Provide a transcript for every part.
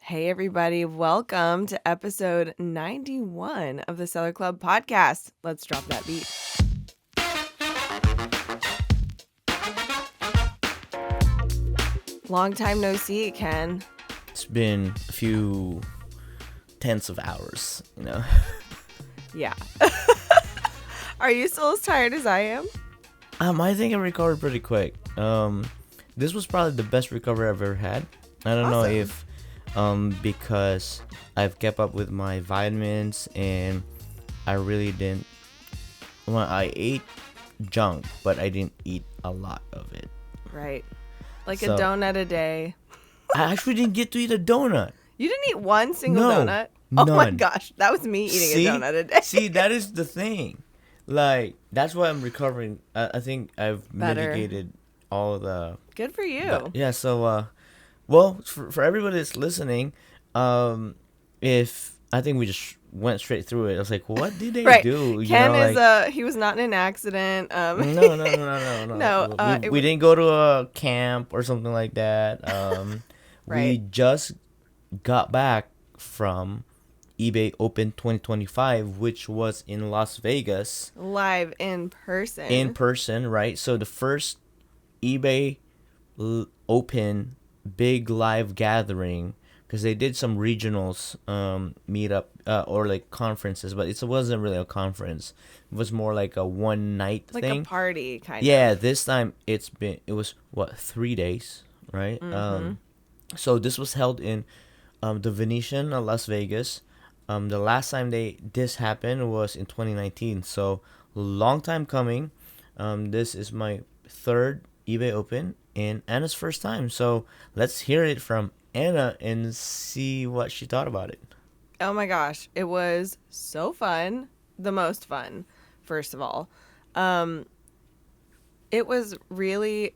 Hey, everybody. Welcome to episode 91 of the Seller Club podcast. Let's drop that beat. Long time no see, Ken. It's been a few tenths of hours, you know. Yeah. Are you still as tired as I am? I think I recovered pretty quick. This was probably the best recovery I've ever had. I don't know if because I've kept up with my vitamins and I really didn't. Well, I ate junk, but I didn't eat a lot of it. Right. Like a donut a day. I actually didn't get to eat a donut. You didn't eat one single donut? None. Oh my gosh. That was me eating a donut a day. See, that is the thing. Like, that's why I'm recovering. I think I've mitigated all of the... Good for you. Yeah, so, well, for everybody that's listening, if... I think we just went straight through it. I was like, what did they do? Ken is, he was not in an accident. No. No. We didn't go to a camp or something like that. Right. We just got back from eBay Open 2025, which was in Las Vegas. Live in person. In person, right? So the first eBay Open big live gathering, because they did some regionals meetup or like conferences, but it wasn't really a conference. It was more like a one night thing. Like a party kind of. Yeah, this time it was 3 days, right? Mm-hmm. So this was held in the Venetian, Las Vegas. The last time this happened was in 2019. So long time coming. This is my third eBay Open and Anna's first time. So let's hear it from Anna and see what she thought about it. Oh my gosh, it was so fun. The most fun, first of all. It really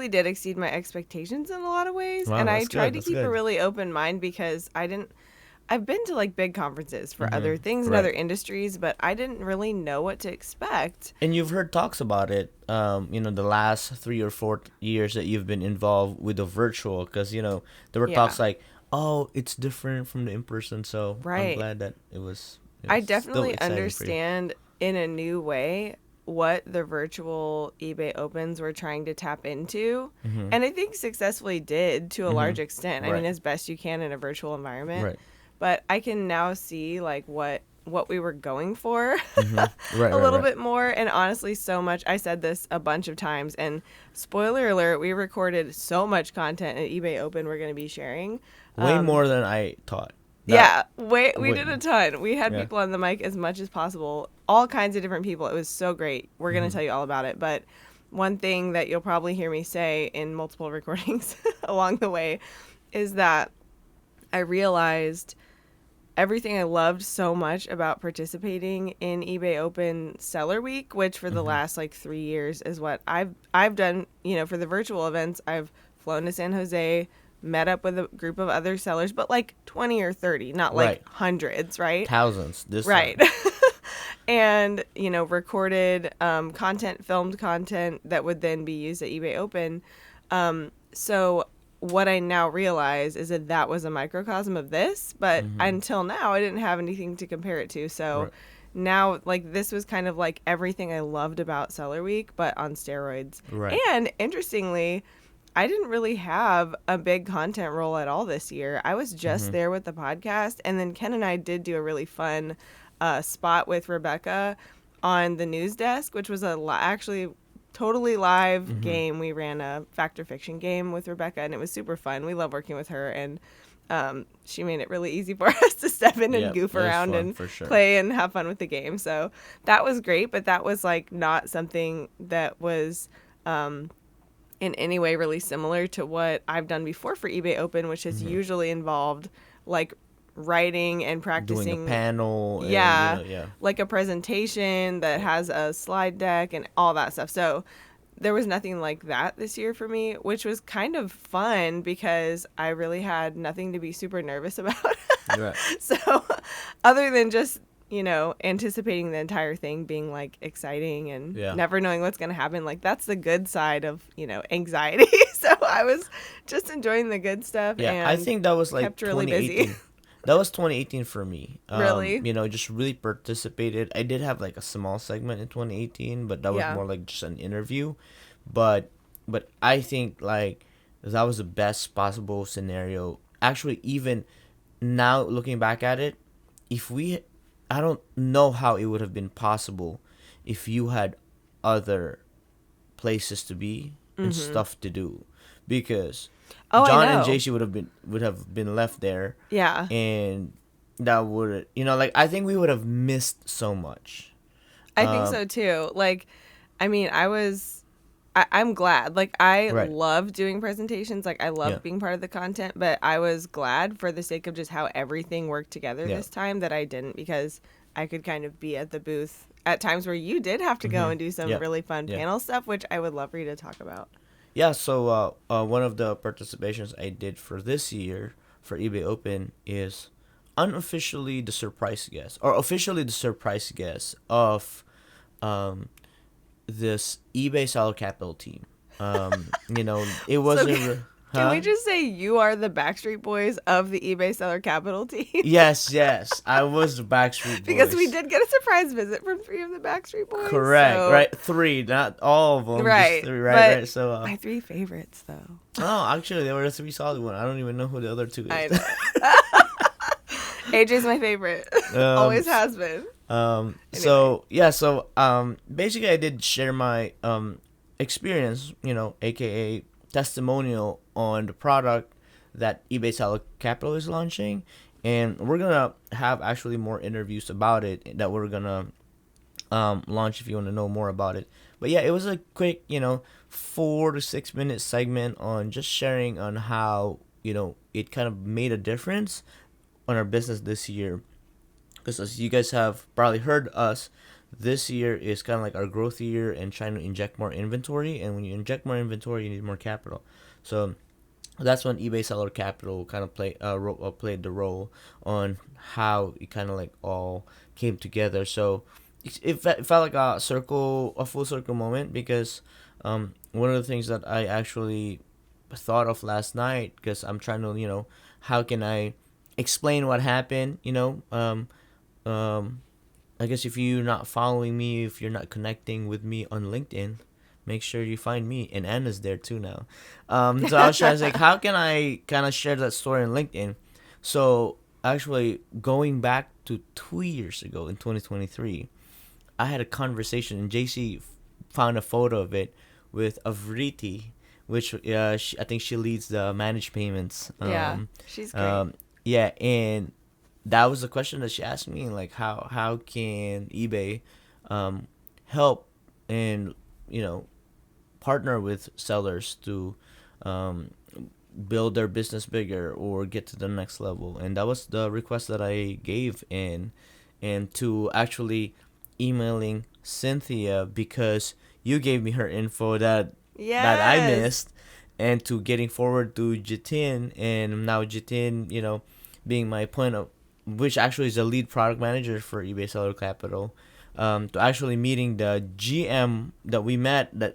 did exceed my expectations in a lot of ways. Wow, and I that's tried good, to keep that's a good. really open mind because I've been to like big conferences for other things and right. other industries, but I didn't really know what to expect. And you've heard talks about it, the last 3 or 4 years that you've been involved with the virtual, because, there were talks like, oh, it's different from the in-person, so Right. I'm glad that it was I still definitely exciting for you. understand in a new way what the virtual eBay Opens were trying to tap into. Mm-hmm. And I think successfully did to a large extent. I Right. mean, as best you can in a virtual environment. Right. But I can now see like what we were going for Right, a little bit more. And honestly, so much. I said this a bunch of times. And spoiler alert, we recorded so much content at eBay Open we're going to be sharing. Way more than I thought. We did a ton. We had people on the mic as much as possible, all kinds of different people. It was so great. We're going to tell you all about it. But one thing that you'll probably hear me say in multiple recordings along the way is that I realized everything I loved so much about participating in eBay Open Seller Week, which for the last 3 years is what I've done, for the virtual events. I've flown to San Jose, met up with a group of other sellers, but 20 or 30, not Right. hundreds, right? Thousands this Right. time. And, recorded content, filmed content that would then be used at eBay Open. So what I now realize is that was a microcosm of this, but until now I didn't have anything to compare it to. So Right. now this was kind of like everything I loved about Seller Week, but on steroids. Right. And interestingly, I didn't really have a big content role at all this year. I was just there with the podcast. And then Ken and I did do a really fun spot with Rebecca on the news desk, which was actually totally live game. We ran a fact or fiction game with Rebecca, and it was super fun. We love working with her, and she made it really easy for us to step in and goof around and play and have fun with the game. So that was great, but that was not something that was in any way really similar to what I've done before for eBay Open, which has usually involved writing and practicing. Doing a panel. Like a presentation that has a slide deck and all that stuff. So there was nothing like that this year for me, which was kind of fun because I really had nothing to be super nervous about. Right. So other than just anticipating the entire thing being like exciting and Yeah. never knowing what's going to happen. Like that's the good side of, anxiety. So I was just enjoying the good stuff Yeah, I and think that was like kept really busy. 2018. That was 2018 for me. Really? Just really participated. I did have like a small segment in 2018, but that was Yeah. more like just an interview. But I think like that was the best possible scenario. Actually, even now looking back at it, if we I don't know how it would have been possible if you had other places to be and Mm-hmm. stuff to do, because Oh, I John and know. JC would have been left there, Yeah. and that would, like, I think we would have missed so much. I think so too. Like, I mean, I'm glad. Like, I Right. love doing presentations. Like, I Yeah. love being part of the content, but I was glad for the sake of just how everything worked together Yeah. this time that I didn't, because I could kind of be at the booth at times where you did have to go Mm-hmm. and do some Yeah. really fun Yeah. panel stuff, which I would love for you to talk about. Yeah. So one of the participations I did for this year for eBay Open is unofficially the surprise guest, or officially the surprise guest of um this eBay Seller Capital team. It So, wasn't. can we Huh? just say you are the Backstreet Boys of the eBay Seller Capital team? Yes, yes. I was the Backstreet Because we Boys. did get a surprise visit from 3 of the Backstreet Boys. Correct. So, Right. Three, not all of them. Just right. three. Right. But Right. So. my 3 favorites, though. Oh, actually, there were the three solid one. I don't even know who the other two I is. know. AJ's my favorite. um. Always has been. Anyway. So yeah. So basically, I did share my experience. AKA testimonial on the product that eBay Seller Capital is launching, and we're gonna have actually more interviews about it that we're gonna launch if you want to know more about it. But yeah, it was a quick, 4 to 6 minute segment on just sharing on how it kind of made a difference on our business this year. Because as you guys have probably heard us, this year is kind of like our growth year and trying to inject more inventory. And when you inject more inventory, you need more capital. So that's when eBay Seller Capital kind of played the role on how it kind of like all came together. So it felt like a full circle moment, because one of the things that I actually thought of last night, because I'm trying to, how can I explain what happened, um, I guess if you're not following me, if you're not connecting with me on LinkedIn, make sure you find me. And Anna's there too now. So I was trying to say, how can I kind of share that story on LinkedIn? So actually, going back to 2 years ago in 2023, I had a conversation, and JC found a photo of it with Avriti, which I think she leads the managed payments. Yeah, she's great. Yeah, and that was the question that she asked me, like how can eBay help and partner with sellers to um, build their business bigger or get to the next level. And that was the request that I gave, and to actually emailing Cynthia, because you gave me her info that I Yes. missed, and to getting forward to Jitin, and now Jitin, being my point of, which actually is the lead product manager for eBay Seller Capital, to actually meeting the GM that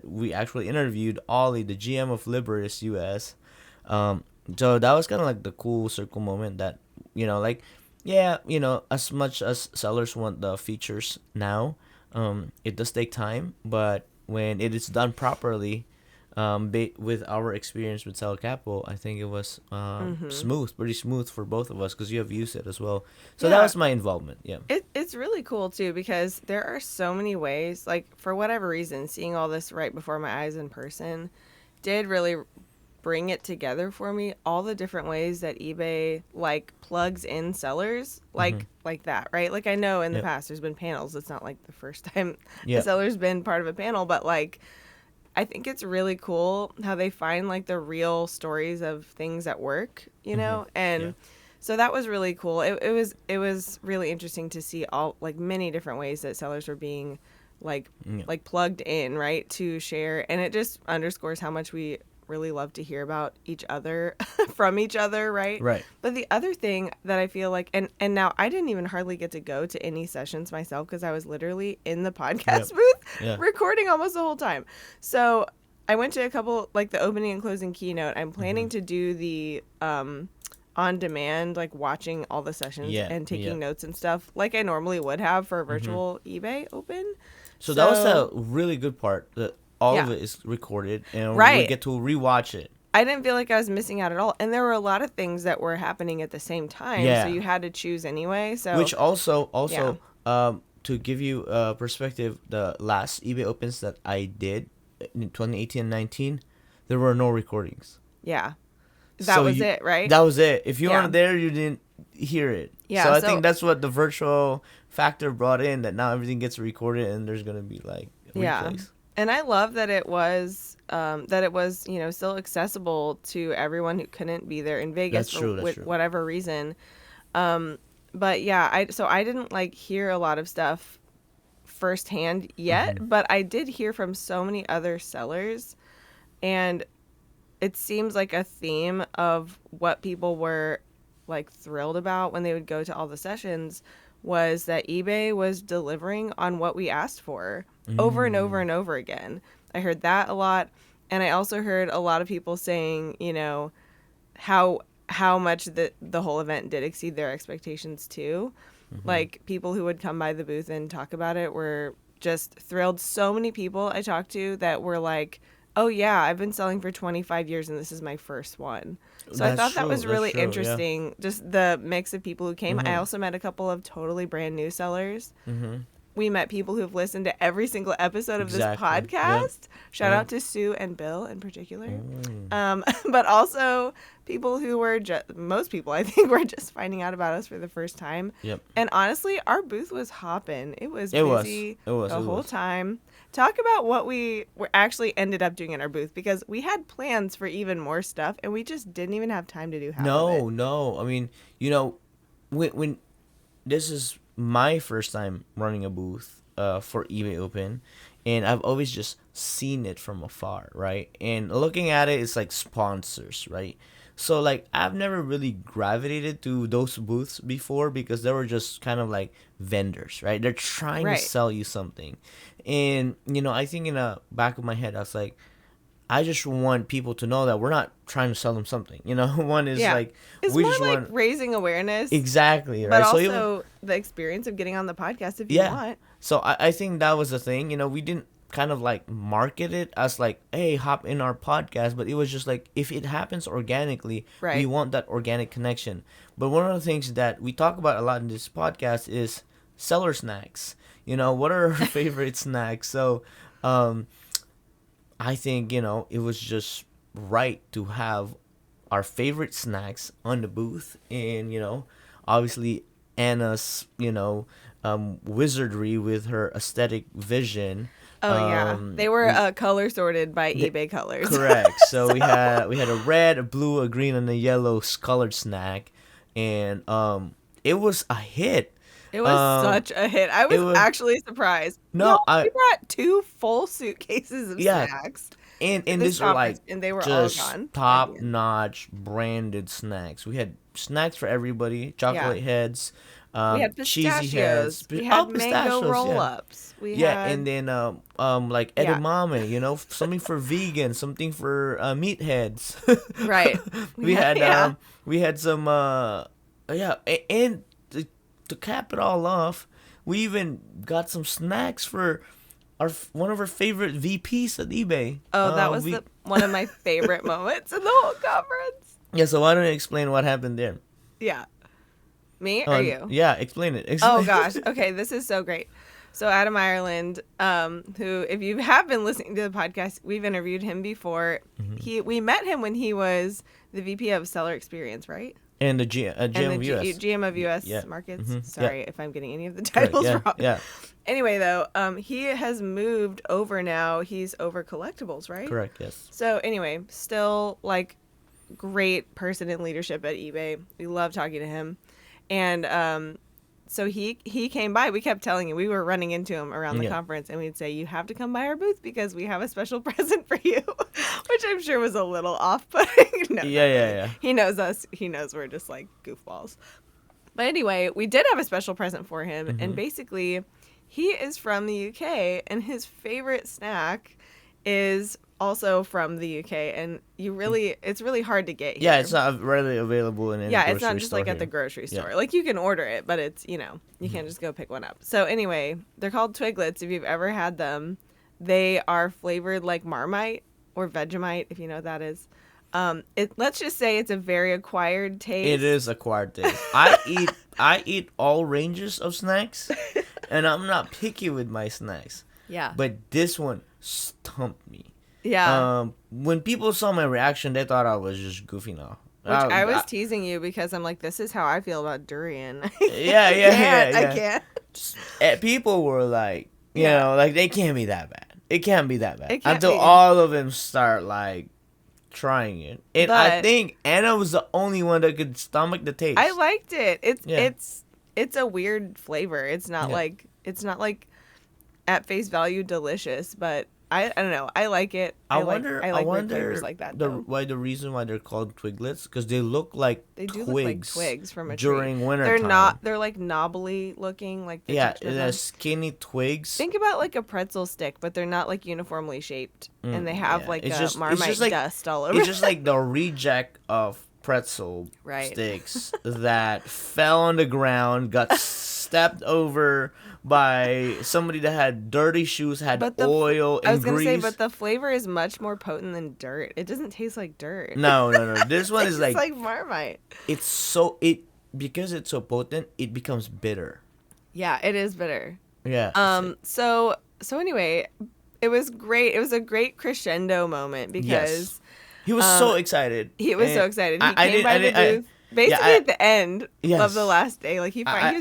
we actually interviewed, Ollie, the GM of Liberis US. So that was kind of like the cool circle moment that, like, yeah, as much as sellers want the features now, it does take time, but when it is done properly, with our experience with Seller Capital, I think it was Mm-hmm. smooth, pretty smooth for both of us, because you have used it as well. So that Yeah. was my involvement. Yeah. It's really cool too, because there are so many ways, like for whatever reason, seeing all this right before my eyes in person did really bring it together for me, all the different ways that eBay like plugs in sellers Mm-hmm. like that, right? Like I know in the Yep. past there's been panels. It's not like the first time a Yep. seller's been part of a panel, but like I think it's really cool how they find like the real stories of things at work, Mm-hmm. Yeah. and so that was really cool. It was really interesting to see all like many different ways that sellers were being like Yeah. like plugged in, right, to share, and it just underscores how much we really love to hear about each other from each other, right? Right. But the other thing that I feel like, and now I didn't even hardly get to go to any sessions myself because I was literally in the Yep. podcast booth Yeah. recording almost the whole time. So I went to a couple, like the opening and closing keynote. I'm planning to do the on demand, like watching all the sessions Yeah. and taking Yeah. notes and stuff like I normally would have for a virtual eBay open. So that was a really good part. That all of Yeah. it is recorded, and we Right. get to rewatch it. I didn't feel like I was missing out at all. And there were a lot of things that were happening at the same time. So Yeah. you had to choose anyway. So Which also Yeah. to give you a perspective, the last eBay opens that I did in 2018 and 19, there were no recordings. yeah. That So was it, right? That was it. If you Yeah. weren't there, you didn't hear it. Yeah, So I so- think that's what the virtual factor brought in, that now everything gets recorded and there's going to be like Yeah. replays. And I love that it was still accessible to everyone who couldn't be there in Vegas That's true, that's true. whatever reason. But yeah, I didn't like hear a lot of stuff firsthand yet, Mm-hmm. but I did hear from so many other sellers, and it seems like a theme of what people were like thrilled about when they would go to all the sessions was that eBay was delivering on what we asked for over and over and over again. I heard that a lot, and I also heard a lot of people saying, how much the whole event did exceed their expectations too. Like people who would come by the booth and talk about it were just thrilled. So many people I talked to that were like, "Oh yeah, I've been selling for 25 years and this is my first one." So I That's thought that true, was that's really true, yeah. interesting, just the mix of people who came. I also met a couple of totally brand new sellers. We met people who've listened to every single episode of Exactly, this podcast. Shout Yeah. out to Sue and Bill in particular. Mm. But also people who were most people I think were just finding out about us for the first time. Yep. And honestly, our booth was hopping. It was It was. busy It was, the it whole was. time. Talk about what we were actually ended up doing in our booth, because we had plans for even more stuff and we just didn't even have time to do half of it. No. I mean, when this is my first time running a booth for eBay Open, and I've always just seen it from afar, right? And looking at it, it's like sponsors, right? So like I've never really gravitated to those booths before because they were just kind of like vendors, right? They're trying Right. to sell you something. And I think in the back of my head I was like, I just want people to know that we're not trying to sell them something. One is Yeah. like It's we more just like want raising awareness, exactly, right? but So also the experience of getting on the podcast if you yeah. want. So I think that was the thing. We didn't kind of like market it as like, hey, hop in our podcast, but it was just like if it happens organically, we Right. want that organic connection. But one of the things that we talk about a lot in this podcast is seller snacks. What are our favorite snacks? So I think, it was just right to have our favorite snacks on the booth. And, obviously Anna's, wizardry with her aesthetic vision. Oh yeah, they were color sorted by eBay colors. Correct. So we had a red, a blue, a green, and a yellow colored snack, and it was a hit. It was such a hit. I was actually surprised. No, we brought 2 full suitcases of Yeah. snacks. And this these are like conference, and they were all just gone. top notch branded snacks. We had snacks for everybody, chocolate heads, We had cheesy pistachios. heads, We had mango pistachios, roll-ups. We Yeah, had and then like Yeah. edamame, something for vegan, something for meatheads. right. we had Yeah. we had some and to cap it all off, we even got some snacks for one of our favorite VPs at eBay. Oh, that was one of my favorite moments in the whole conference. Yeah, so why don't you explain what happened there? Yeah. Me or you? Yeah, explain it. Oh gosh. Okay, this is so great. So Adam Ireland, who, if you have been listening to the podcast, we've interviewed him before. We met him when he was the VP of Seller Experience, right? And the GM And of the US. GM of US Yeah. Markets. Mhm. Sorry Yeah. if I'm getting any of the Right, titles yeah, wrong. yeah, Anyway, though, he has moved over now. He's over collectibles, right? correct, yes. So anyway, still like great person in leadership at eBay. We love talking to him. And so he came by. We kept telling him, we were running into him around the conference, and we'd say, you have to come by our booth because we have a special present for you, which I'm sure was a little off-putting. No, Yeah. He knows us. He knows we're just like goofballs. But anyway, we did have a special present for him, and basically, he is from the UK, and his favorite snack is also from the UK, and it's really hard to get here. Yeah, it's not readily available in any grocery store. Yeah, it's not just like at the grocery store. Yeah. Like, you can order it, but it's, you can't just go pick one up. So anyway, they're called Twiglets. If you've ever had them, they are flavored like Marmite or Vegemite, if you know what that is. Let's just say it's a very acquired taste. It is acquired taste. I eat all ranges of snacks, and I'm not picky with my snacks. Yeah. But this one stumped me. Yeah. When people saw my reaction, they thought I was just goofing off. Which I was teasing you because I'm like, this is how I feel about durian. Yeah. I can't. People were like, you know, like, they can't be that bad. It can't be that bad. Until be. all of them start, like, trying it. And I think Anna was the only one that could stomach the taste. I liked it. It's a weird flavor. It's not like at face value delicious, but I don't know. I like it. I wonder flavors like that. The reason why they're called Twiglets, because they look like twigs from a during tree. winter They're time. not. They're like knobbly looking, like they're skinny twigs. Think about like a pretzel stick, but they're not like uniformly shaped, and they have like Marmite dust all over. It's just like the reject of pretzel sticks that fell on the ground, got stepped over by somebody that had dirty shoes, had oil and grease. I was gonna say, but the flavor is much more potent than dirt. It doesn't taste like dirt. No. This one is like Marmite. Because it's so potent, it becomes bitter. Yeah, it is bitter. Yeah. So anyway, it was great. It was a great crescendo moment because he was so excited. He was so excited. He came by the booth. Basically, at the end of the last day, like he was super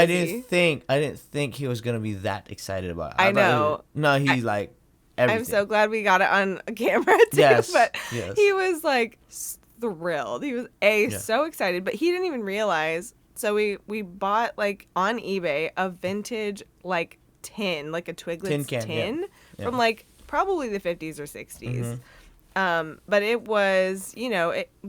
busy. I didn't think he was gonna be that excited about it. I know. Like everything. I'm so glad we got it on camera too. Yes, but he was like thrilled. He was so excited, but he didn't even realize. So we bought like on eBay a vintage like tin, like a Twiglets tin from like probably the 50s or 60s. But it was,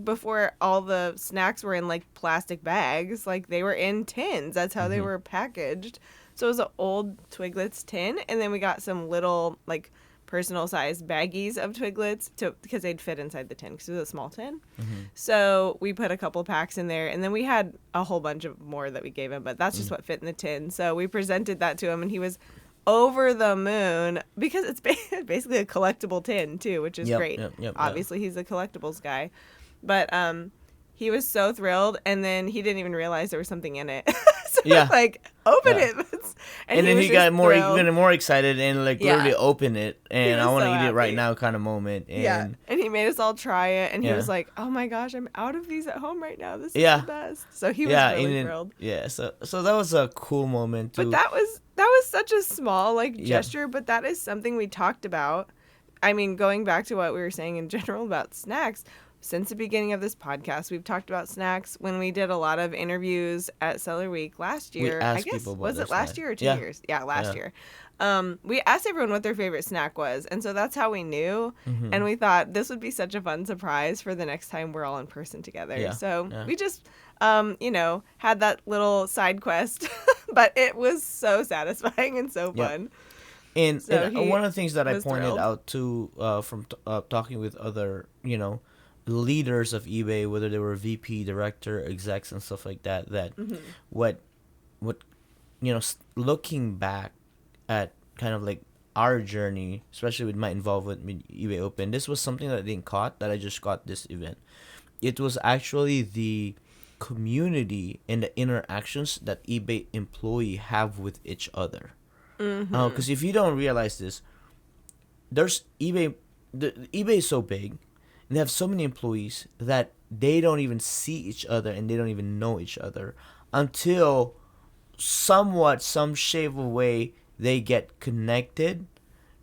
before all the snacks were in like plastic bags, like they were in tins. That's how they were packaged. So it was an old Twiglets tin, and then we got some little like personal sized baggies of Twiglets because they'd fit inside the tin because it was a small tin. So we put a couple packs in there, and then we had a whole bunch of more that we gave him, but that's just what fit in the tin. So we presented that to him, and he was over the moon because it's basically a collectible tin too, which is great. Obviously, he's a collectibles guy, but he was so thrilled, and then he didn't even realize there was something in it. So like, open it, and then he got even more excited and like literally open it, and I want to eat it right now kind of moment. And and he made us all try it, and he was like, "Oh my gosh, I'm out of these at home right now. This is the best." So he was really thrilled. Yeah, so that was a cool moment too. But that was such a small like gesture, but that is something we talked about. I mean, going back to what we were saying in general about snacks, since the beginning of this podcast, we've talked about snacks when we did a lot of interviews at Cellar Week last year. I guess, was it last year or 2 years? Yeah, last year. We asked everyone what their favorite snack was, and so that's how we knew. And we thought this would be such a fun surprise for the next time we're all in person together. We just, had that little side quest, but it was so satisfying and so fun. And one of the things that I pointed out too from talking with other, leaders of eBay, whether they were VP, director, execs, and stuff like that, what looking back at kind of like our journey, especially with my involvement with eBay Open, this was something that I didn't caught, that I just got this event. It was actually the community and the interactions that eBay employee have with each other. Because if you don't realize this, there's eBay is so big, and they have so many employees that they don't even see each other and they don't even know each other until some shape of way they get connected,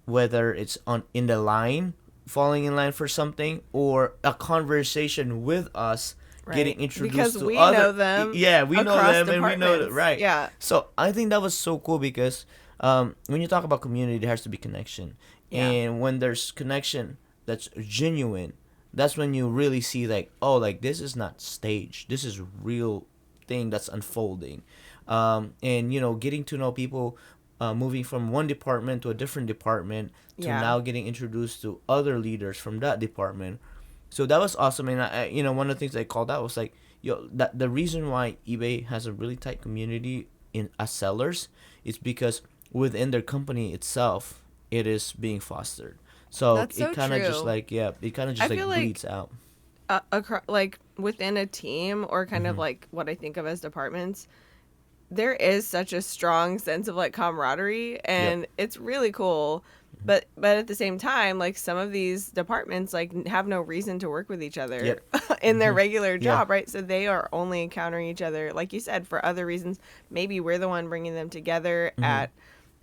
whether it's in the line, falling in line for something, or a conversation with us getting Right. introduced Because to we other. know them Yeah, we know across them and we know departments. right. Yeah. So I think that was so cool because when you talk about community, there has to be connection, Yeah. and when there's connection that's genuine, that's when you really see like, oh, like this is not staged. This is real thing that's unfolding, and getting to know people. Moving from one department to a different department to Yeah. now getting introduced to other leaders from that department, so that was awesome. And one of the things I called out was like, that the reason why eBay has a really tight community in as sellers is because within their company itself, it is being fostered. So That's it so kind of just true. like, yeah, it kind of I just feel like like bleeds out. like within a team or kind of Mm-hmm. like what I think of as departments, there is such a strong sense of like camaraderie Yep. and it's really cool. But at the same time, like some of these departments like have no reason to work with each other Yep. in their Mm-hmm. regular Yeah. job, right? So they are only encountering each other, like you said, for other reasons. Maybe we're the one bringing them together Mm-hmm. at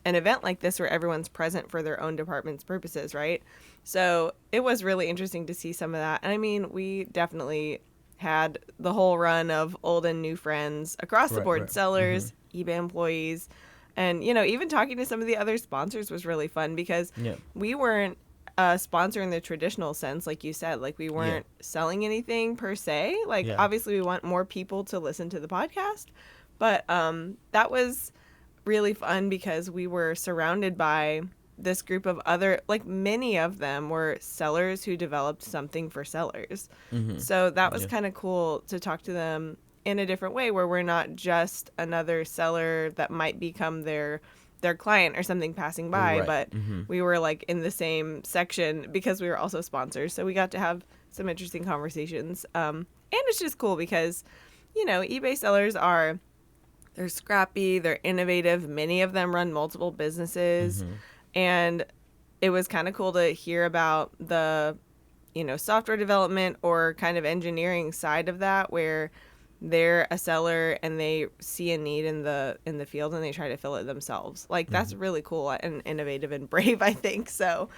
an event like this where everyone's present for their own department's purposes, right? So it was really interesting to see some of that. And I mean, we definitely had the whole run of old and new friends across the Right. board, Right. Mm-hmm. sellers, eBay employees. And, even talking to some of the other sponsors was really fun because Yeah. we weren't a sponsor in the traditional sense, like you said. Like, we Yeah. weren't selling anything per se. Like, Yeah. obviously, we want more people to listen to the podcast. But that was really fun because we were surrounded by this group of other, like many of them were sellers who developed something for sellers. Mm-hmm. So that was Yeah. kind of cool to talk to them in a different way where we're not just another seller that might become their client or something passing by, Right. but Mm-hmm. we were like in the same section because we were also sponsors. So we got to have some interesting conversations. And it's just cool because, eBay sellers they're scrappy, they're innovative. Many of them run multiple businesses. Mm-hmm. And it was kind of cool to hear about the, software development or kind of engineering side of that where they're a seller and they see a need in the field and they try to fill it themselves. Like that's Mm-hmm. really cool and innovative and brave, I think. So,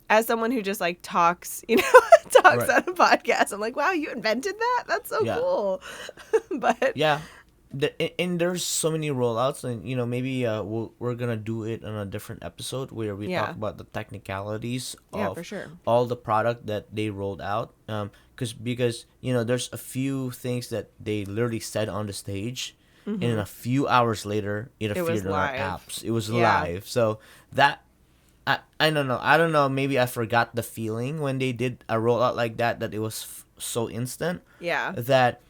as someone who just like talks, talks Right. on a podcast, I'm like, wow, you invented that? That's so Yeah. cool. But Yeah. And there's so many rollouts, and maybe we're gonna do it on a different episode where we talk yeah, about the technicalities yeah, for of sure. all the product that they rolled out. Because there's a few things that they literally said on the stage, and then Hmm. a few hours later it It was appeared in our live. apps. It was Yeah, live, so that. I don't know. I don't know. Maybe I forgot the feeling when they did a rollout like that. That it was so instant yeah. that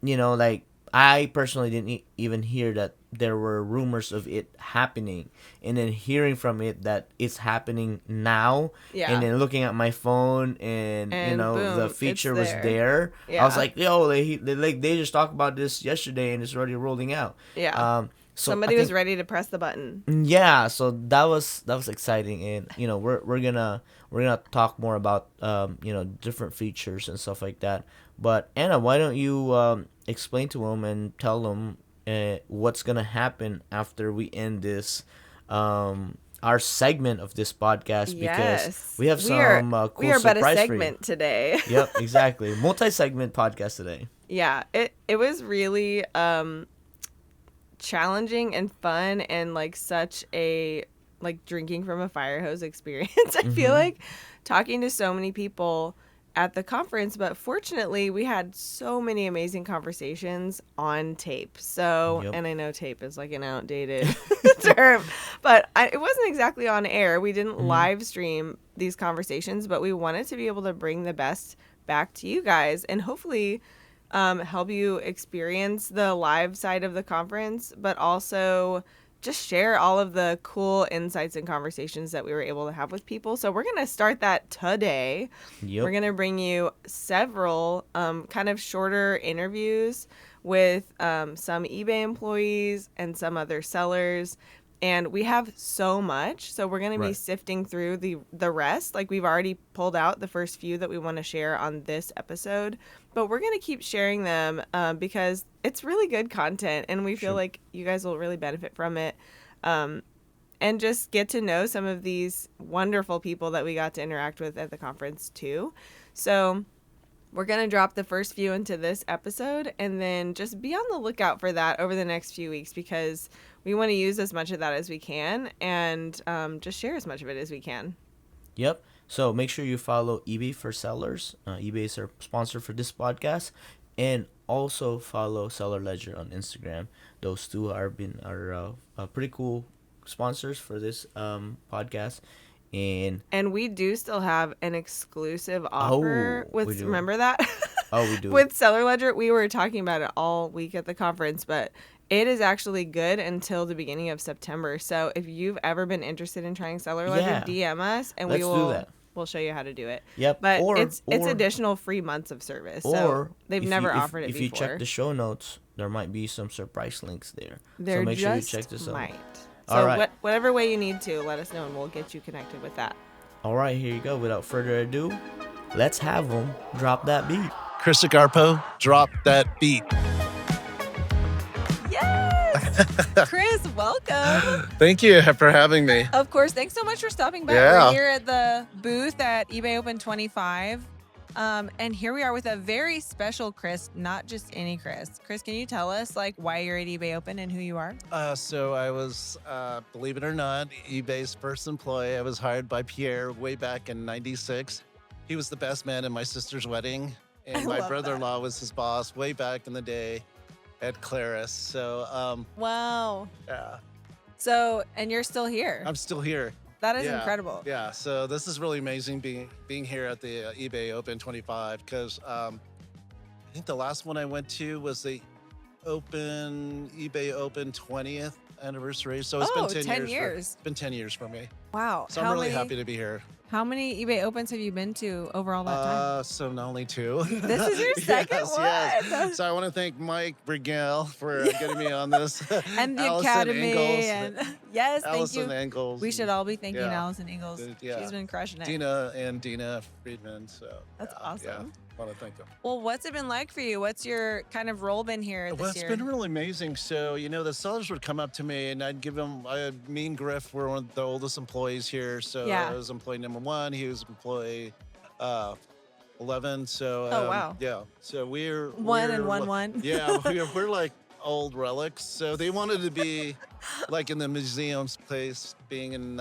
like I personally didn't even hear that there were rumors of it happening, and then hearing from it that it's happening now, and Yeah. then looking at my phone and And the boom, it's feature was there. there. I was Yeah. like, yo, they just talked about this yesterday and it's already rolling out. Yeah. So I Somebody was think, ready to press the button. yeah, so that was exciting, and we're gonna talk more about different features and stuff like that. But Anna, why don't you explain to them and tell them what's gonna happen after we end this our segment of this podcast, because Yes. we have We are some we cool are but a surprise for you. segment today. Yep, exactly. Multi-segment podcast today. Yeah, it was really challenging and fun and like such a like drinking from a fire hose experience. I feel Mm-hmm. like talking to so many people at the conference, but fortunately we had so many amazing conversations on tape. So, Yep. and I know tape is like an outdated term, but it wasn't exactly on air. We didn't Mm-hmm. live stream these conversations, but we wanted to be able to bring the best back to you guys and hopefully help you experience the live side of the conference, but also just share all of the cool insights and conversations that we were able to have with people. So we're going to start that today. We're Yep. going to bring you several kind of shorter interviews with some eBay employees and some other sellers. And we have so much, so we're going to be Right. sifting through the rest. Like we've already pulled out the first few that we want to share on this episode, but we're going to keep sharing them because it's really good content, and we feel Sure. like you guys will really benefit from it, and just get to know some of these wonderful people that we got to interact with at the conference too. So We're going to drop the first few into this episode, and then just be on the lookout for that over the next few weeks, because we want to use as much of that as we can, and just share as much of it as we can. Yep. So make sure you follow eBay for sellers. eBay is our sponsor for this podcast, and also follow Seller Ledger on Instagram. Those two are pretty cool sponsors for this podcast. And we do still have an exclusive offer with, remember that? Oh, we do. With Seller Ledger. We were talking about it all week at the conference, but it is actually good until the beginning of September. So if you've ever been interested in trying Seller Ledger, DM us and we'll show you how to do it. Yep. But it's additional free months of service. So they've never offered it before. If you check the show notes, there might be some surprise links there. So make sure you check this out. So all right. Whatever way you need to, let us know and we'll get you connected with that. All right, here you go. Without further ado, let's have them drop that beat. Chris Agarpo, drop that beat. Yes! Chris, welcome. Thank you for having me. Of course. Thanks so much for stopping by. Yeah. We're here at the booth at eBay Open 25. And here we are with a very special Chris, not just any Chris. Chris, can you tell us why you're at eBay Open and who you are? So I was, believe it or not, eBay's first employee. I was hired by Pierre way back in '96. He was the best man in my sister's wedding. And my brother-in-law was his boss way back in the day at Claris. So, wow. Yeah. So, and you're still here. I'm still here. That is incredible. Yeah, so this is really amazing being here at the eBay Open 25, because I think the last one I went to was the eBay Open 20th anniversary. So it's been 10 years. It's been 10 years for me. Wow. So I'm really happy to be here. How many eBay Opens have you been to over all that time? So only 2. This is your second one. Yes. So I want to thank Mike Brigel for getting me on this. And the Allison Academy. Ingalls. And yes, Allison thank you. Ingalls. We should all be thanking Allison Ingalls. Yeah. She's been crushing it. Dina Friedman. So that's awesome. Yeah. I want to thank them. Well, what's it been like for you? What's your kind of role been here this year? It's been really amazing. So, the sellers would come up to me and I'd give them, me and Griff were one of the oldest employees here. So I was employee number 1. He was employee 11. So, oh, wow. Yeah. So we're 1 and 1. Yeah. we're like old relics. So they wanted to be like in the museum's place, being in,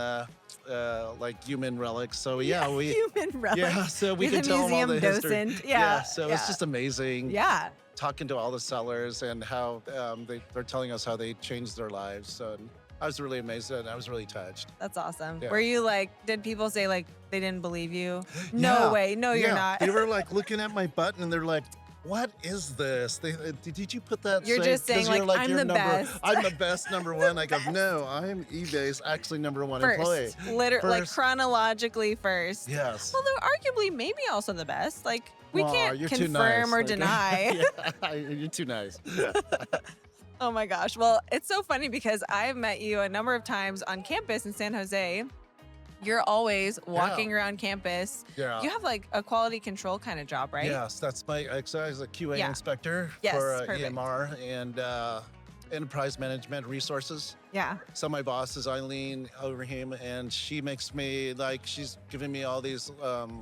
like human relics. So human relics. Yeah, so we can tell them all the docent. history. Yeah, so it's just amazing. Yeah. Talking to all the sellers and how they're telling us how they changed their lives. So I was really amazed and I was really touched. That's awesome. Yeah. Were you did people say they didn't believe you? No way. No, you're not. They were looking at my button and they're like, what is this? Did you put that? You're just saying I'm the best. I'm the best number 1. I go, no, I'm eBay's actually number 1 employee. Literally, chronologically first. Yes. Although arguably maybe also the best. We can't you're confirm or deny. You're too nice. Oh my gosh. Well, it's so funny because I've met you a number of times on campus in San Jose. You're always walking around campus. Yeah. You have a quality control kind of job, right? Yes, that's my exercise, a QA inspector for EMR and enterprise management resources. Yeah. So my boss is Eileen Overheim, and she makes me she's giving me all these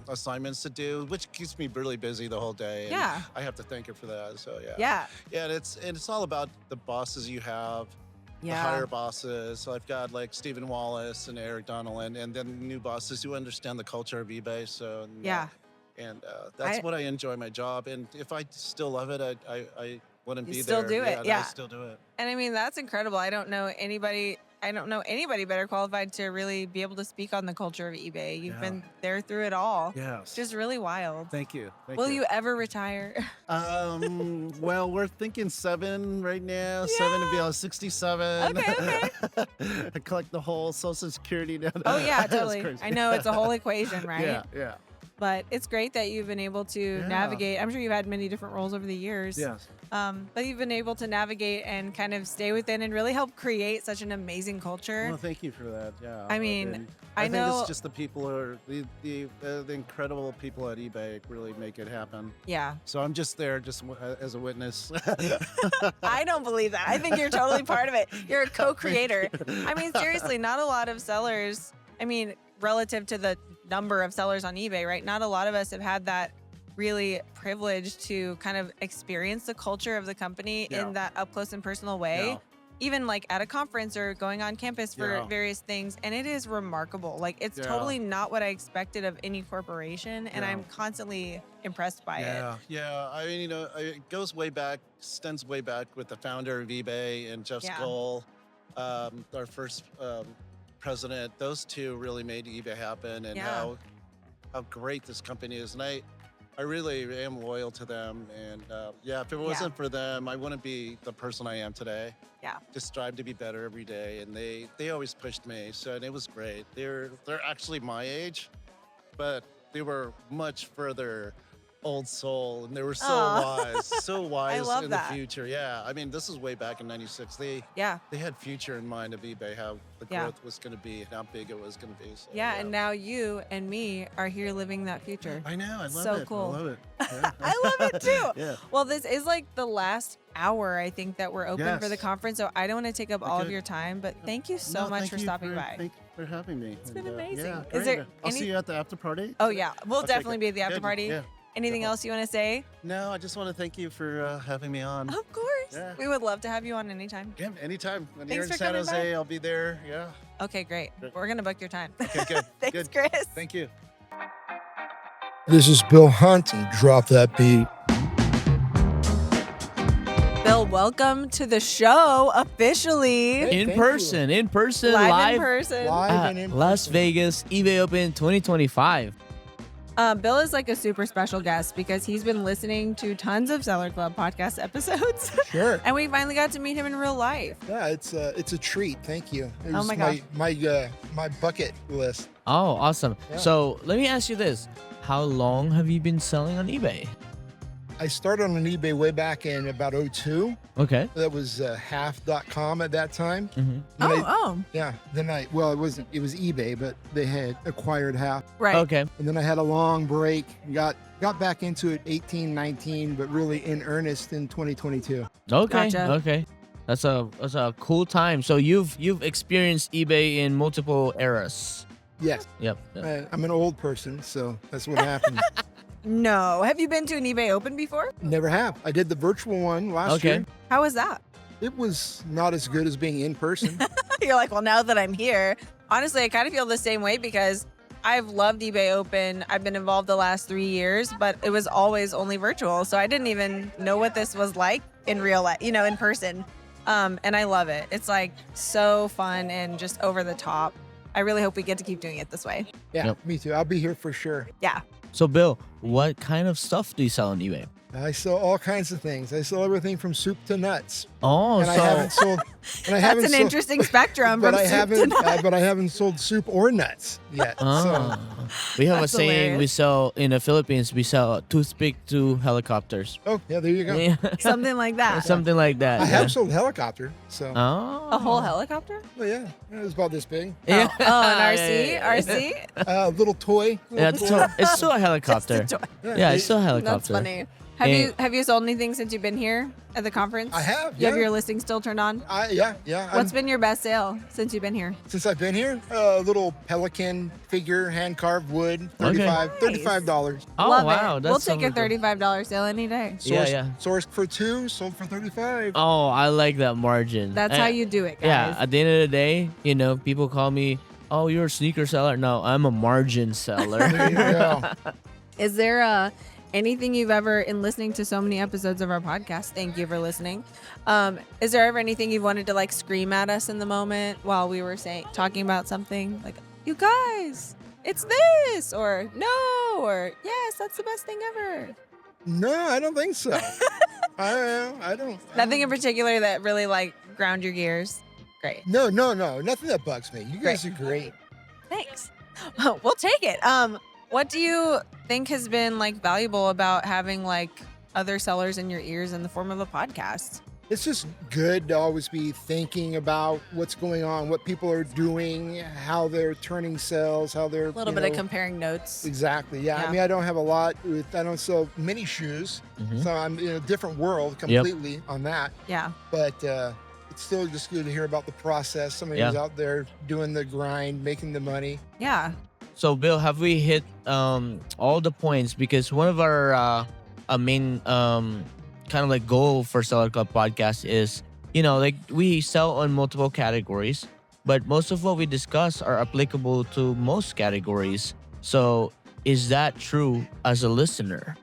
assignments to do, which keeps me really busy the whole day. And I have to thank her for that. So yeah. And it's all about the bosses you have. The higher bosses. So I've got Stephen Wallace and Eric Donnellan, and then new bosses who understand the culture of eBay. So that's what I enjoy my job. And if I still love it, I wouldn't be there. Still do it. Yeah. I still do it. And I mean, that's incredible. I don't know anybody better qualified to really be able to speak on the culture of eBay. You've been there through it all. Yes. It's just really wild. Thank you. Will you ever retire? Well, we're thinking 7 right now. 7 to be on 67. Okay. I collect the whole Social Security now. Oh yeah, totally. I know it's a whole equation, right? Yeah. But it's great that you've been able to navigate. I'm sure you've had many different roles over the years. Yes. But you've been able to navigate and kind of stay within and really help create such an amazing culture. Well, thank you for that. Yeah. I mean, I think it's just the people who are the incredible people at eBay really make it happen. Yeah. So I'm just there as a witness. I don't believe that. I think you're totally part of it. You're a co-creator. I mean, seriously, not a lot of sellers. I mean, relative to the number of sellers on eBay, right? Not a lot of us have had that really privileged to kind of experience the culture of the company in that up close and personal way. Yeah. Even like at a conference or going on campus for various things. And it is remarkable. Like it's totally not what I expected of any corporation. And I'm constantly impressed by it. Yeah. I mean, it goes way back, extends way back with the founder of eBay and Jeff Skoll, our first president. Those two really made eBay happen, and how great this company is. And I really am loyal to them. And if it wasn't for them, I wouldn't be the person I am today. Yeah. Just strive to be better every day. And they always pushed me. So and it was great. They're actually my age, but they were much further old soul, and they were so wise in the future. Yeah. I mean, this is way back in 96. They had future in mind of eBay, how the growth was going to be, and how big it was going to be. So, and now you and me are here living that future. I know. I love so it. Cool. I love it. Yeah. I love it too. Yeah. Well, this is like the last hour, I think, that we're open for the conference. So I don't want to take up all of your time, but thank you so much for stopping by. Thank you for having me. It's been amazing. Yeah, is there I'll see you at the after party. Oh, yeah. We'll definitely be at the after party. Yeah. Anything else you want to say? No, I just want to thank you for having me on. Of course. Yeah. We would love to have you on anytime. Yeah, anytime. When Thanks you're in San Jose, I'll be there. Yeah. Okay, great. We're going to book your time. Okay, good. Thanks, Chris. Thank you. This is Bill Hunt, and drop that beat. Bill, welcome to the show officially. Hey, in person, live in person. Live and in Las person. Vegas eBay Open 2025. Bill is like a super special guest because he's been listening to tons of Seller Club podcast episodes. Sure. And we finally got to meet him in real life. Yeah, it's a treat. Thank you. It was my gosh. my bucket list. Oh, awesome. Yeah. So let me ask you this. How long have you been selling on eBay? I started on an eBay way back in about 2002. Okay. That was half.com at that time. Mm-hmm. Yeah. Then it was eBay, but they had acquired half. Right. Okay. And then I had a long break, got back into it 18, 19, but really in earnest in 2022. Okay. Gotcha. Okay. That's a cool time. So you've experienced eBay in multiple eras. Yes. Yep. I'm an old person, so that's what happened. No. Have you been to an eBay Open before? Never have. I did the virtual one last year. How was that? It was not as good as being in person. You're like, well, now that I'm here, honestly, I kind of feel the same way because I've loved eBay Open. I've been involved the last 3 years, but it was always only virtual. So I didn't even know what this was like in real life, in person. And I love it. It's like so fun and just over the top. I really hope we get to keep doing it this way. Yeah, Yep. Me too. I'll be here for sure. Yeah. So Bill, what kind of stuff do you sell on eBay? I sell all kinds of things. I sell everything from soup to nuts. Oh, And I haven't sold. And I That's haven't an sold, interesting spectrum but from I soup to haven't. nuts. But I haven't sold soup or nuts yet. So We have That's a saying hilarious. we sell in the Philippines. We sell toothpick to helicopters. yeah, there you go. Yeah. Something like that. Something like that. I yeah. have sold helicopter. So Oh. A whole helicopter? well, yeah, it was about this big. Yeah. Oh, an RC? Yeah. RC? Little toy. Yeah, it's still a helicopter. Just a toy. Yeah, it's still a helicopter. That's funny. And- Have you sold anything since you've been here at the conference? I have, You have yeah. your listing still turned on? Yeah. What's been your best sale since you've been here? Since I've been here, a little pelican figure, hand carved wood, $35. Oh, Love wow. it. That's We'll take a so cool. $35 sale any day. Yeah. Sourced for $2, sold for $35. Oh, I like that margin. That's how you do it, guys. Yeah, at the end of the day, people call me, oh, you're a sneaker seller. No, I'm a margin seller. There you go. Is there anything you've ever, in listening to so many episodes of our podcast, thank you for listening. Is there ever anything you've wanted to scream at us in the moment while we were talking about something? Like, you guys, it's this, or no, or yes, that's the best thing ever. No, I don't think so. I don't. Nothing in particular that really ground your gears. Great. No. Nothing that bugs me. You guys are great. Thanks. We'll take it. What do you think has been valuable about having other sellers in your ears in the form of a podcast? It's just good to always be thinking about what's going on, what people are doing, how they're turning sales, how they're A little bit of comparing notes. Exactly. Yeah. Yeah. I mean, I don't have a lot. I don't sell many shoes, Mhm. so I'm in a different world completely on that. Yeah. But it's still just good to hear about the process. Somebody who's out there doing the grind, making the money. Yeah. So Bill, have we hit all the points? Because one of our main kind of like goal for Seller Club podcast is, like we sell on multiple categories, but most of what we discuss are applicable to most categories. So is that true as a listener?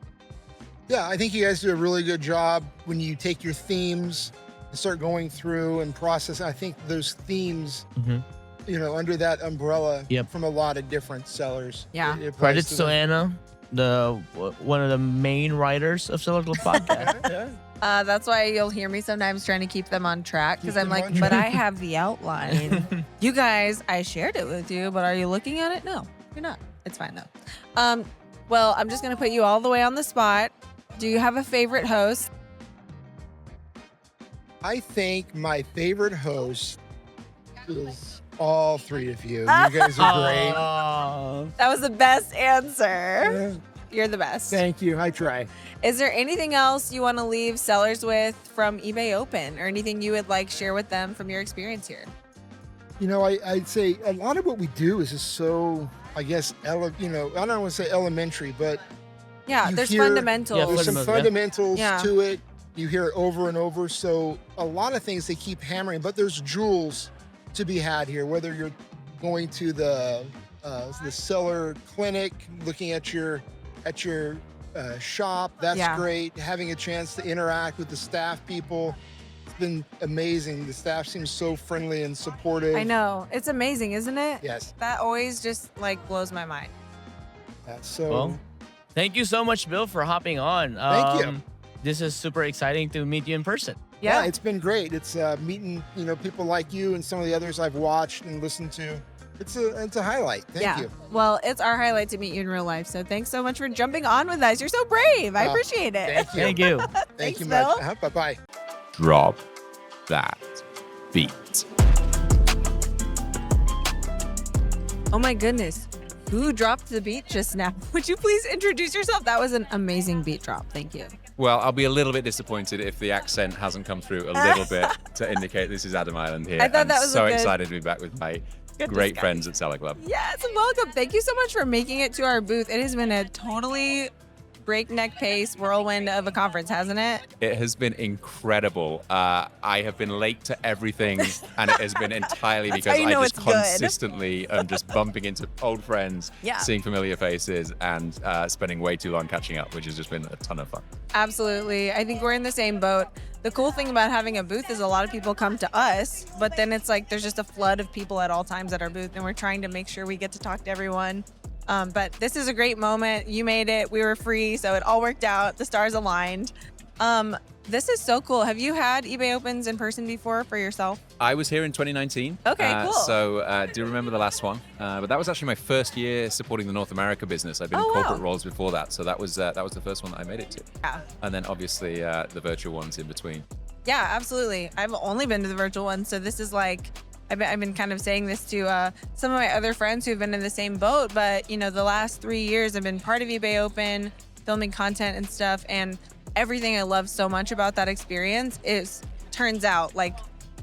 Yeah, I think you guys do a really good job when you take your themes and start going through and process. I think those themes, under that umbrella from a lot of different sellers. Yeah. It Credits to Anna, one of the main writers of Seller Club podcast. That's why you'll hear me sometimes trying to keep them on track, because I'm like, but I have the outline. You guys, I shared it with you, but are you looking at it? No, you're not. It's fine though. Well, I'm just going to put you all the way on the spot. Do you have a favorite host? I think my favorite host is all three of you. You guys are great. That was the best answer. You're the best. Thank you. I try. Is there anything else you want to leave sellers with from eBay Open, or anything you would like share with them from your experience here? I'd say a lot of what we do is just so, I guess, I don't want to say elementary, but there's fundamentals. There's some fundamentals to it. You hear it over and over. So a lot of things they keep hammering, but there's jewels to be had here, whether you're going to the seller clinic, looking at your shop. That's great. Having a chance to interact with the staff people. It's been amazing. The staff seems so friendly and supportive. I know. It's amazing, isn't it? Yes. That always just blows my mind. Well, thank you so much, Bill, for hopping on. Thank you. This is super exciting to meet you in person. Yeah, it's been great. It's meeting people like you and some of the others I've watched and listened to. It's a highlight. Thank you. Well, it's our highlight to meet you in real life. So thanks so much for jumping on with us. You're so brave. I appreciate it. Thank you. Thank you. Thank you Bill. much. Bye-bye. Drop that beat. Oh my goodness. Who dropped the beat just now? Would you please introduce yourself? That was an amazing beat drop. Thank you. Well, I'll be a little bit disappointed if the accent hasn't come through a little bit to indicate this is Adam Island here. I thought that was so excited to be back with my great friends at Seller Club. Yes, welcome. Thank you so much for making it to our booth. It has been a totally breakneck pace whirlwind of a conference, hasn't it? It has been incredible. I have been late to everything, and it has been entirely because I just consistently am just bumping into old friends, seeing familiar faces, and spending way too long catching up, which has just been a ton of fun. Absolutely. I think we're in the same boat. The cool thing about having a booth is a lot of people come to us, but then it's like there's just a flood of people at all times at our booth, and we're trying to make sure we get to talk to everyone. But this is a great moment. You made it. We were free, so it all worked out. The stars aligned. This is so cool. Have you had eBay Opens in person before for yourself? I was here in 2019. Okay, cool. So do remember the last one. But that was actually my first year supporting the North America business. I've been in corporate roles before that. So that was the first one that I made it to. Yeah. And then obviously the virtual ones in between. Yeah, absolutely. I've only been to the virtual one. So this is like, I've been kind of saying this to some of my other friends who've been in the same boat. But, the last 3 years I've been part of eBay Open, filming content and stuff. And everything I love so much about that experience turns out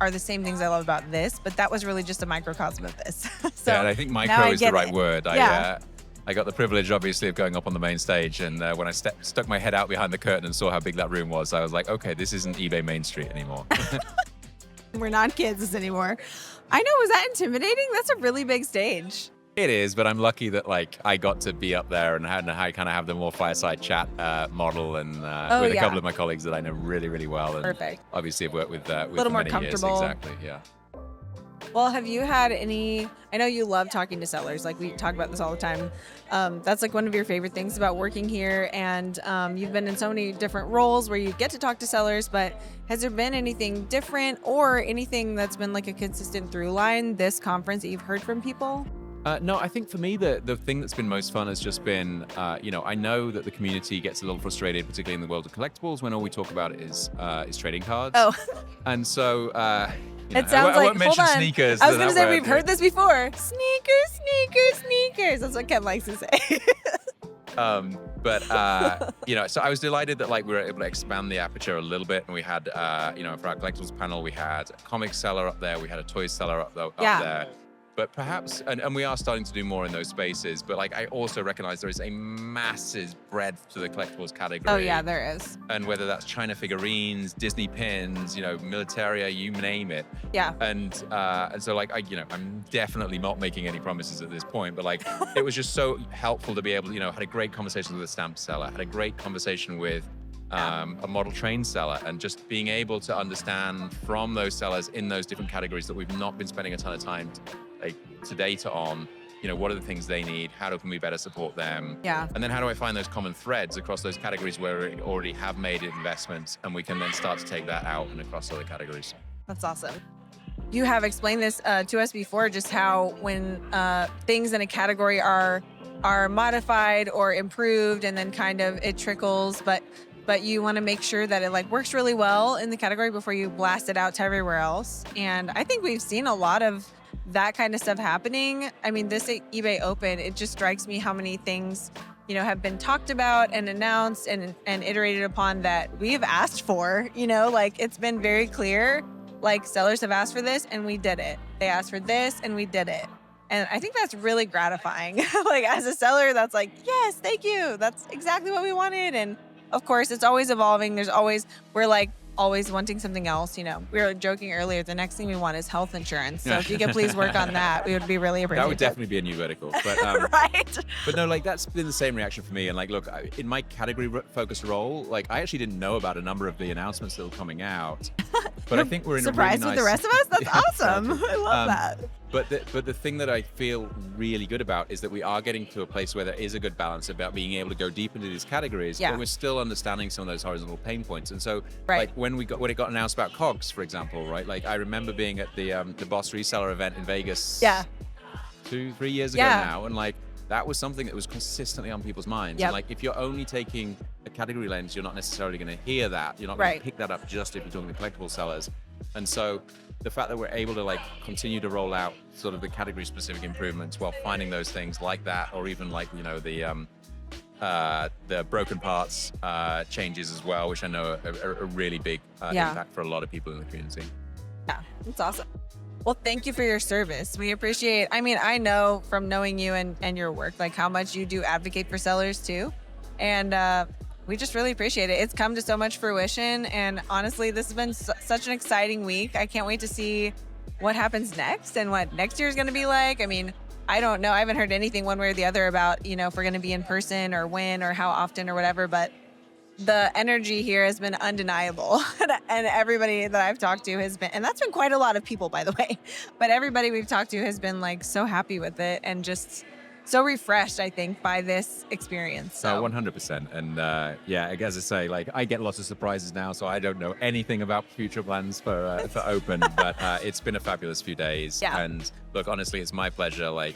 are the same things I love about this, but that was really just a microcosm of this. So yeah, and I think micro is the right word. Yeah. I got the privilege, obviously, of going up on the main stage, and when I stuck my head out behind the curtain and saw how big that room was, I was like, okay, this isn't eBay Main Street anymore. We're not Kansas anymore. I know, was that intimidating? That's a really big stage. It is, but I'm lucky that I got to be up there and I kind of have the more fireside chat model and with a couple of my colleagues that I know really, really well. And perfect. Obviously, I've worked with a little more many comfortable. years. Exactly, yeah. Well, have you had any? I know you love talking to sellers. We talk about this all the time. That's one of your favorite things about working here, and you've been in so many different roles where you get to talk to sellers. But has there been anything different or anything that's been a consistent through line this conference that you've heard from people? No, I think for me, the thing that's been most fun has just been, I know that the community gets a little frustrated, particularly in the world of collectibles, when all we talk about is trading cards. Oh. And so, it sounds I won't mention sneakers. I was going to say, we've heard this before. Sneakers. That's what Ken likes to say. So I was delighted that we were able to expand the aperture a little bit, and we had, for our collectibles panel, we had a comic seller up there, we had a toy seller up there. But perhaps, and we are starting to do more in those spaces, but like I also recognize there is a massive breadth to the collectibles category. Oh yeah, there is. And whether that's China figurines, Disney pins, militaria, you name it. Yeah. And so like I'm definitely not making any promises at this point, but like it was just so helpful to be able to, had a great conversation with a stamp seller, had a great conversation with a model train seller, and just being able to understand from those sellers in those different categories that we've not been spending a ton of time to data on, what are the things they need? How can we better support them? Yeah. And then how do I find those common threads across those categories where we already have made investments, and we can then start to take that out and across other categories? That's awesome. You have explained this to us before, just how when things in a category are modified or improved, and then kind of it trickles, but you want to make sure that it like works really well in the category before you blast it out to everywhere else. And I think we've seen a lot of that kind of stuff happening. I mean, this eBay Open, it just strikes me how many things, have been talked about and announced and iterated upon that we've asked for, like it's been very clear, like sellers have asked for this and we did it. They asked for this and we did it. And I think that's really gratifying. Like as a seller, that's like, yes, thank you. That's exactly what we wanted. And of course, it's always evolving. We're like always wanting something else. We were joking earlier, the next thing we want is health insurance. So if you could please work on that, we would be really appreciative. That would definitely be a new vertical. But, right. But no, like that's been the same reaction for me. And like, look, in my category focused role, like I actually didn't know about a number of the announcements that were coming out. But I think we're in surprised a really with nice... the rest of us? That's awesome. I love that. But the thing that I feel really good about is that we are getting to a place where there is a good balance about being able to go deep into these categories, but we're still understanding some of those horizontal pain points. And so, like when it got announced about cogs, for example, right? Like I remember being at the Boss Reseller event in Vegas 2-3 years ago now, and like that was something that was consistently on people's minds. And like if you're only taking a category lens, you're not necessarily going to hear that. You're not going to pick that up just if you're talking to collectible sellers. And so the fact that we're able to like continue to roll out sort of the category specific improvements while finding those things like that, or even like the broken parts changes as well, which I know are a really big impact for a lot of people in the community. Yeah, that's awesome. Well, thank you for your service. We appreciate, I know from knowing you and your work, like how much you do advocate for sellers too. And we just really appreciate it. It's come to so much fruition. And honestly, this has been such an exciting week. I can't wait to see what happens next and what next year is going to be like. I mean, I don't know. I haven't heard anything one way or the other about, if we're going to be in person or when or how often or whatever. But the energy here has been undeniable. And everybody that I've talked to has been, and that's been quite a lot of people, by the way. But everybody we've talked to has been like so happy with it and just so refreshed, I think, by this experience. So 100%. And as I say, like I get lots of surprises now, so I don't know anything about future plans for Open, but it's been a fabulous few days. Yeah. And look, honestly, it's my pleasure. Like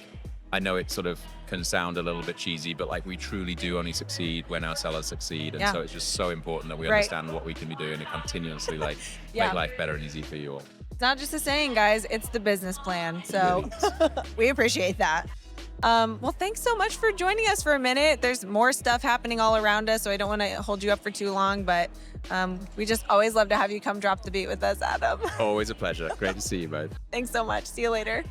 I know it sort of can sound a little bit cheesy, but like we truly do only succeed when our sellers succeed. And so it's just so important that we understand what we can be doing to continuously like make life better and easy for you all. It's not just a saying, guys, it's the business plan. So we appreciate that. Well, thanks so much for joining us for a minute. There's more stuff happening all around us, so I don't want to hold you up for too long, but we just always love to have you come drop the beat with us, Adam. Always a pleasure. Great to see you both. Thanks so much. See you later.